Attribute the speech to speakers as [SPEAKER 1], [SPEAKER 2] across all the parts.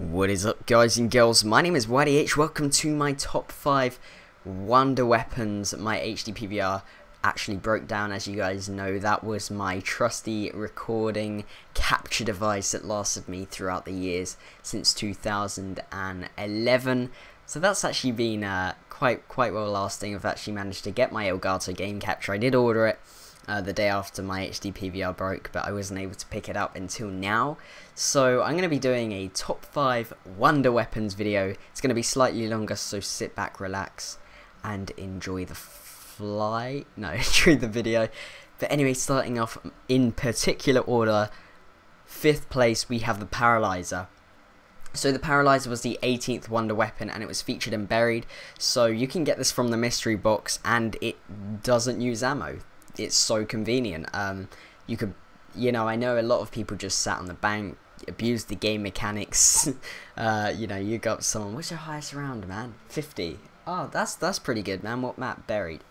[SPEAKER 1] What is up, guys and girls? My name is YDH. Welcome to my top 5 wonder weapons. My HD PVR actually broke down, as you guys know. That was my trusty recording capture device that lasted me throughout the years since 2011. So that's actually been quite well lasting. I've actually managed to get my Elgato game capture. I did order it the day after my HD PVR broke, but I wasn't able to pick it up until now. So I'm going to be doing a top 5 wonder weapons video. It's going to be slightly longer, so sit back, relax, and enjoy the enjoy the video. But anyway, starting off in particular order, 5th place we have the Paralyzer. So the Paralyzer was the 18th wonder weapon, and it was featured in Buried. So you can get this from the mystery box, and it doesn't use ammo. It's so convenient. You could, I know a lot of people just sat on the bank, abused the game mechanics. You got someone. What's your highest round, man? 50. Oh, that's pretty good, man. What map? Buried.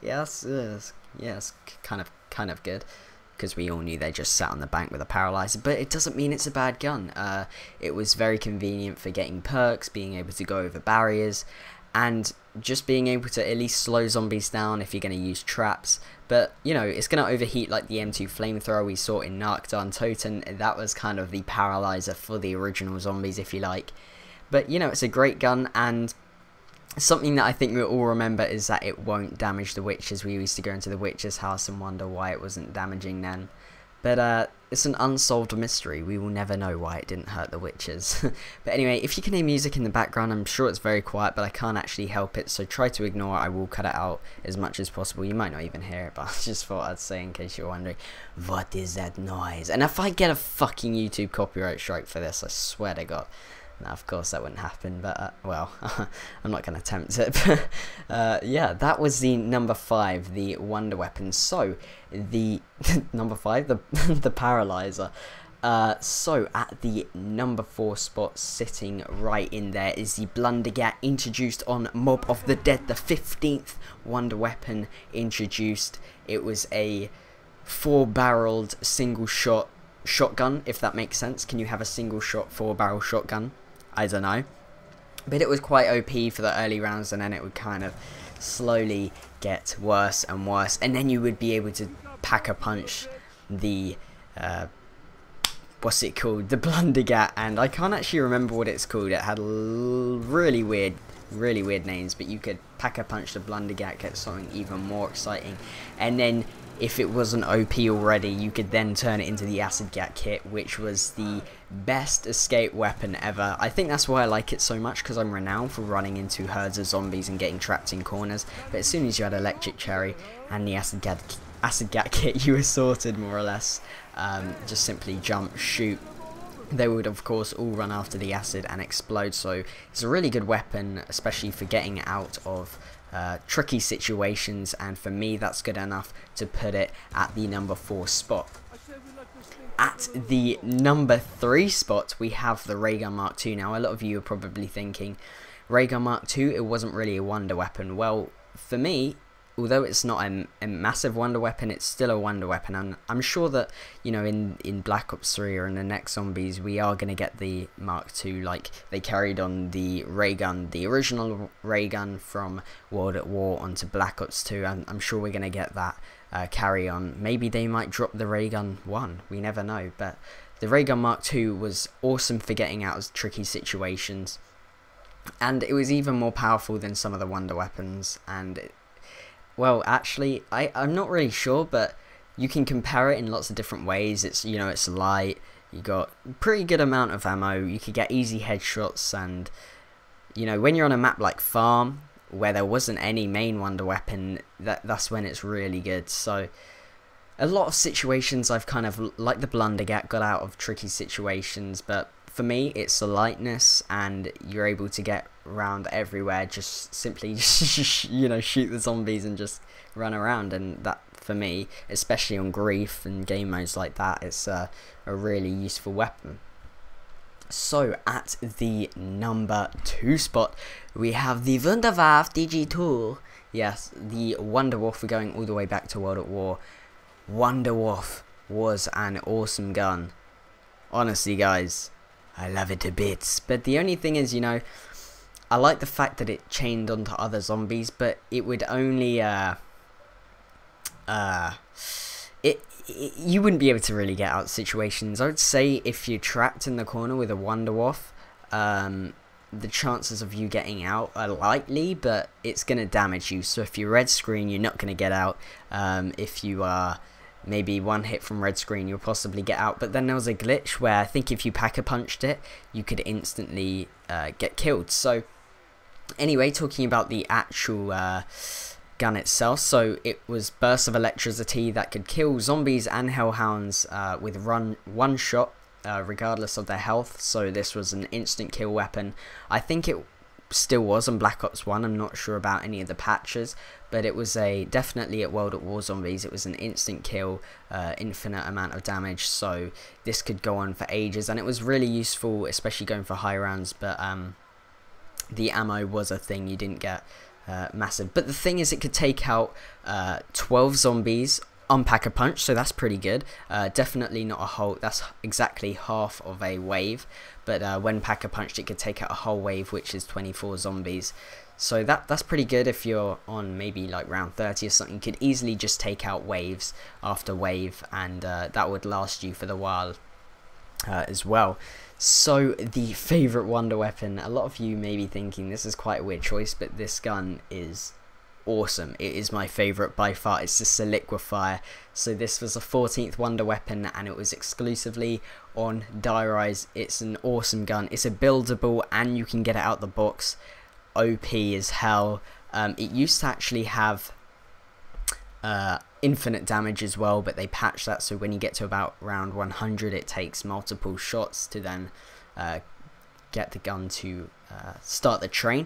[SPEAKER 1] Yes, kind of good, because we all knew they just sat on the bank with a Paralyzer. But it doesn't mean it's a bad gun. It was very convenient for getting perks, being able to go over barriers, and just being able to at least slow zombies down if you're going to use traps. But, it's going to overheat like the M2 flamethrower we saw in Narc Toten. That was kind of the Paralyzer for the original zombies, if you like. But, it's a great gun, and something that I think we'll all remember is that it won't damage the witches. We used to go into the witch's house and wonder why it wasn't damaging then. But it's an unsolved mystery. We will never know why it didn't hurt the witches. But anyway, if you can hear music in the background, I'm sure it's very quiet, but I can't actually help it, so try to ignore it. I will cut it out as much as possible. You might not even hear it, but I just thought I'd say in case you're wondering, what is that noise? And if I get a fucking YouTube copyright strike for this, I swear to God. Now, of course, that wouldn't happen, but, well, I'm not going to attempt it. But, yeah, that was the number 5, the wonder weapon. So, the number 5, the Paralyzer. So, at the number 4 spot, sitting right in there, is the Blundergat, introduced on Mob of the Dead, the 15th wonder weapon introduced. It was a 4-barreled single-shot shotgun, if that makes sense. Can you have a single-shot 4-barrel shotgun? I don't know, but it was quite OP for the early rounds, and then it would kind of slowly get worse and worse, and then you would be able to pack-a-punch the what's it called, the Blundergat, and I can't actually remember what it's called. It had really weird names, but you could pack-a-punch the Blundergat, get something even more exciting, and then if it wasn't OP already, you could then turn it into the Acid Gat kit, which was the best escape weapon ever. I think that's why I like it so much, because I'm renowned for running into herds of zombies and getting trapped in corners. But as soon as you had Electric Cherry and the Acid Gat kit, you were sorted, more or less. Just simply jump, shoot. They would, of course, all run after the acid and explode. So it's a really good weapon, especially for getting out of tricky situations, and for me that's good enough to put it at the number 4 spot. At the number 3 spot we have the Ray Gun Mark II. Now a lot of you are probably thinking, Ray Gun Mark II, it wasn't really a wonder weapon. Well, for me, although it's not a massive wonder weapon, it's still a wonder weapon, and I'm sure that, in Black Ops 3 or in the next zombies, we are going to get the Mark II, like they carried on the ray gun, the original ray gun from World at War onto Black Ops 2, and I'm sure we're going to get that carry on. Maybe they might drop the Ray Gun 1, we never know, but the Ray Gun Mark II was awesome for getting out of tricky situations, and it was even more powerful than some of the wonder weapons, and well, actually, I'm not really sure, but you can compare it in lots of different ways. It's, it's light, you got pretty good amount of ammo, you could get easy headshots, and, when you're on a map like Farm, where there wasn't any main wonder weapon, that's when it's really good. So, a lot of situations I've kind of, like the Blundergat, got out of tricky situations, but for me, it's the lightness, and you're able to get around everywhere, just simply, shoot the zombies and just run around, and that, for me, especially on Grief and game modes like that, it's a really useful weapon. So, at the number 2 spot, we have the Wunderwaffe DG2. Yes, the Wunderwaffe, we're going all the way back to World at War. Wunderwaffe was an awesome gun. Honestly, guys, I love it to bits. But the only thing is, you know, I like the fact that it chained onto other zombies, but it would only you wouldn't be able to really get out situations. I would say if you're trapped in the corner with a Wonderwaff, the chances of you getting out are likely, but it's going to damage you. So if you're red screen, you're not going to get out. If you are maybe one hit from red screen, you'll possibly get out. But then there was a glitch where I think if you Pack-a-Punched it, you could instantly get killed. So anyway, talking about the actual gun itself, so it was bursts of electricity that could kill zombies and hellhounds with one shot, regardless of their health. So this was an instant kill weapon. I think it still was on Black Ops 1. I'm not sure about any of the patches, but it was definitely at World at War Zombies. It was an instant kill, infinite amount of damage. So this could go on for ages, and it was really useful, especially going for high rounds. But the ammo was a thing you didn't get massive. But the thing is, it could take out 12 zombies on Pack-a-Punch, so that's pretty good. Definitely not a whole, that's exactly half of a wave, but when Pack-a-Punched it could take out a whole wave, which is 24 zombies. So that's pretty good. If you're on maybe like round 30 or something, you could easily just take out waves after wave, and that would last you for the while as well. So the favourite wonder weapon, a lot of you may be thinking this is quite a weird choice, but this gun is awesome. It is my favourite by far. It's just a liquefier. So this was a 14th wonder weapon, and it was exclusively on Die-Rise. It's an awesome gun. It's a buildable, and you can get it out the box. OP as hell. It used to actually have infinite damage as well, but they patched that, so when you get to about round 100 it takes multiple shots to then get the gun to start the train.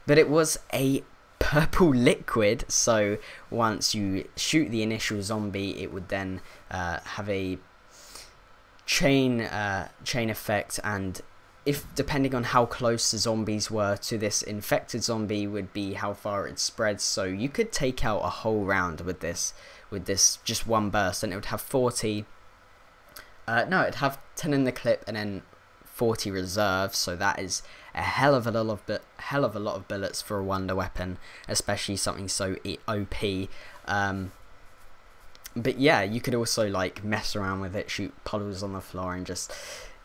[SPEAKER 1] But it was a purple liquid, so once you shoot the initial zombie, it would then have a chain effect, and if depending on how close the zombies were to this infected zombie would be how far it spreads. So you could take out a whole round with this just one burst, and it would have 40 no, it'd have 10 in the clip and then 40 reserve. So that is a hell of a lot of bullets for a wonder weapon, especially something so OP. But yeah, you could also like mess around with it, shoot puddles on the floor, and just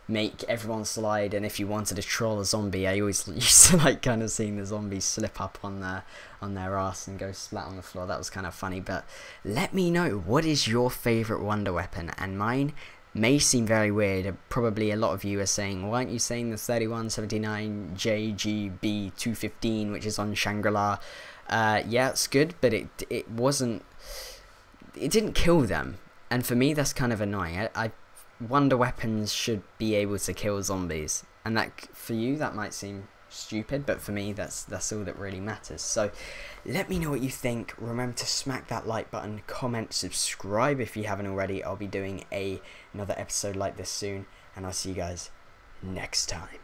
[SPEAKER 1] make everyone slide. And if you wanted to troll a zombie, I always used to like kind of seeing the zombies slip up on their ass and go splat on the floor. That was kind of funny. But let me know, what is your favorite wonder weapon? And mine may seem very weird. Probably a lot of you are saying, why aren't you saying the 3179 JGB 215, which is on Shangri-La? Yeah, it's good, but it didn't kill them, and for me that's kind of annoying. Wonder weapons should be able to kill zombies, and that for you that might seem stupid, but for me that's all that really matters. So let me know what you think. Remember to smack that like button, comment, subscribe if you haven't already. I'll be doing another episode like this soon, and I'll see you guys next time.